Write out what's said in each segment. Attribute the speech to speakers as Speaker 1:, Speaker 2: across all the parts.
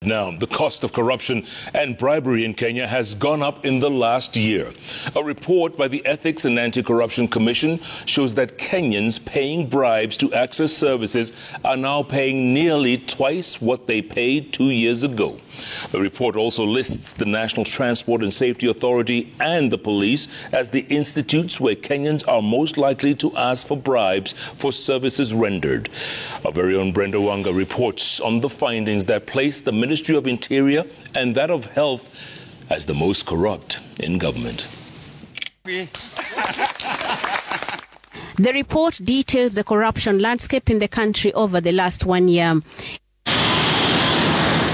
Speaker 1: Now, the cost of corruption and bribery in Kenya has gone up in the last year. A report by the Ethics and Anti-Corruption Commission shows that Kenyans paying bribes to access services are now paying nearly twice what they paid 2 years ago. The report also lists the National Transport and Safety Authority and the police as the institutes where Kenyans are most likely to ask for bribes for services rendered. Our very own Brenda Wanga reports on the findings that place the Ministry of Interior and that of Health as the most corrupt in government.
Speaker 2: The
Speaker 3: report details the corruption landscape in the country over the last 1 year.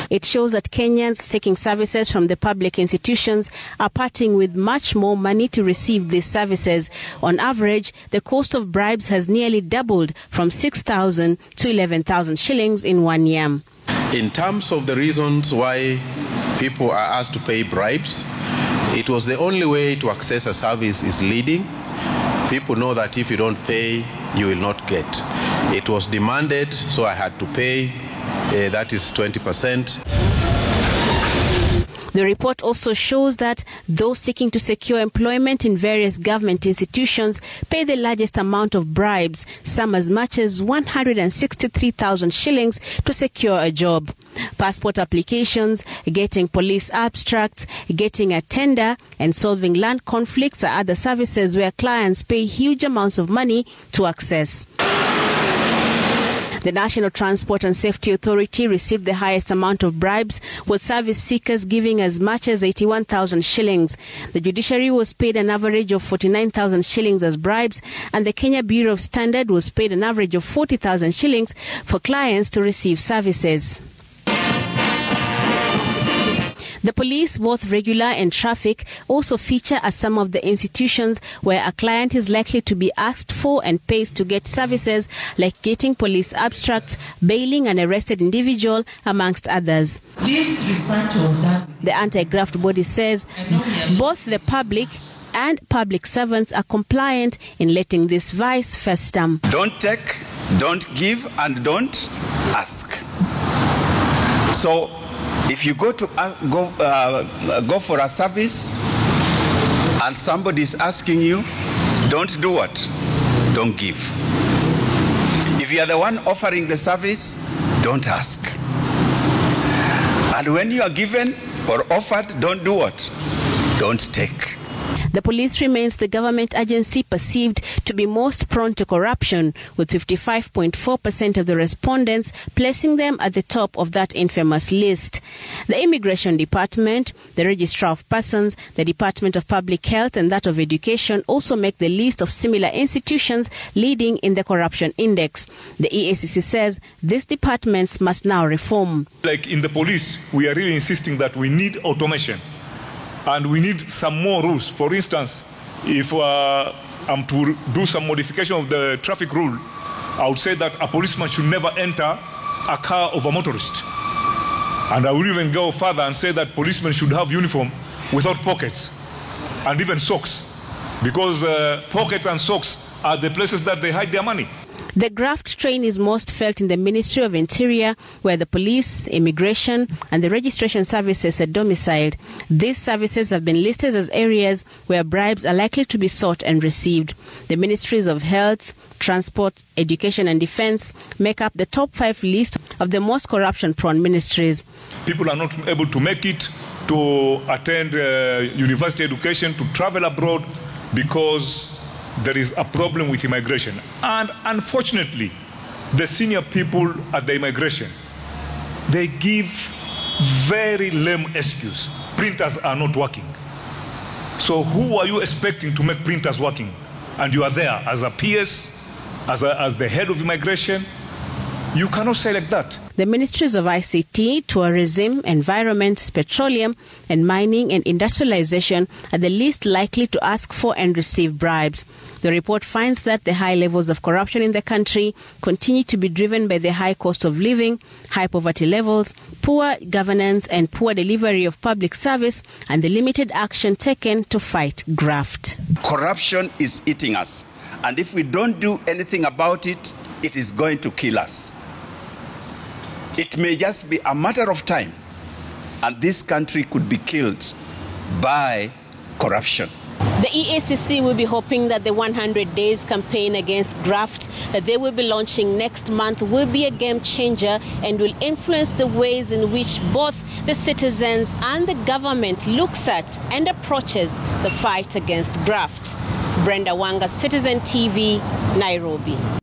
Speaker 3: It shows that Kenyans seeking services from the public institutions are parting with much more money to receive these services. On average, the cost of bribes has nearly doubled from 6,000 to 11,000 shillings in 1 year.
Speaker 4: In terms of the reasons why people are asked to pay bribes, it was the only way to access a service is leading. People know that if you don't pay, you will not get. It was demanded, so I had to pay. That is 20%.
Speaker 3: The report also shows that those seeking to secure employment in various government institutions pay the largest amount of bribes, some as much as 163,000 shillings to secure a job. Passport applications, getting police abstracts, getting a tender, and solving land conflicts are other services where clients pay huge amounts of money to access. The National Transport and Safety Authority received the highest amount of bribes, with service seekers giving as much as 81,000 shillings. The judiciary was paid an average of 49,000 shillings as bribes, and the Kenya Bureau of Standard was paid an average of 40,000 shillings for clients to receive services. The police, both regular and traffic, also feature as some of the institutions where a client is likely to be asked for and pays to get services like getting police abstracts, bailing an arrested individual, amongst others.
Speaker 5: This research was done.
Speaker 3: The anti-graft body says both the public and public servants are compliant in letting this vice fester.
Speaker 2: Don't take, don't give, and don't ask. So, if you go to go for a service and somebody is asking you, don't do what? Don't give. If you are the one offering the service, don't ask. And when you are given or offered, don't do what? Don't take.
Speaker 3: The police remains the government agency perceived to be most prone to corruption, with 55.4% of the respondents placing them at the top of that infamous list. The Immigration Department, the Registrar of Persons, the Department of Public Health and that of Education also make the list of similar institutions leading in the corruption index. The EACC says these departments must now reform.
Speaker 6: Like in the police, we are really insisting that we need automation. And we need some more rules. For instance, if I'm to do some modification of the traffic rule, I would say that a policeman should never enter a car of a motorist. And I would even go further and say that policemen should have uniform without pockets and even socks, because pockets and socks are the places that they hide their money.
Speaker 3: The graft strain is most felt in the Ministry of Interior, where the police, immigration and the registration services are domiciled. These services have been listed as areas where bribes are likely to be sought and received. The Ministries of Health, Transport, Education and Defense make up the top 5 list of the most corruption-prone ministries.
Speaker 6: People are not able to make it to attend university education, to travel abroad, because there is a problem with immigration. And unfortunately, the senior people at the immigration, they give very lame excuse. Printers are not working. So who are you expecting to make printers working? And you are there as a PS, as the head of immigration. You cannot say like that.
Speaker 3: The ministries of ICT, Tourism, Environment, Petroleum and Mining and Industrialization are the least likely to ask for and receive bribes. The report finds that the high levels of corruption in the country continue to be driven by the high cost of living, high poverty levels, poor governance and poor delivery of public service, and the limited action taken to fight graft.
Speaker 2: Corruption is eating us, and if we don't do anything about it, it is going to kill us. It may just be a matter of time and this country could be killed by corruption.
Speaker 3: The EACC will be hoping that the 100 Days campaign against graft that they will be launching next month will be a game changer and will influence the ways in which both the citizens and the government looks at and approaches the fight against graft. Brenda Wanga, Citizen TV, Nairobi.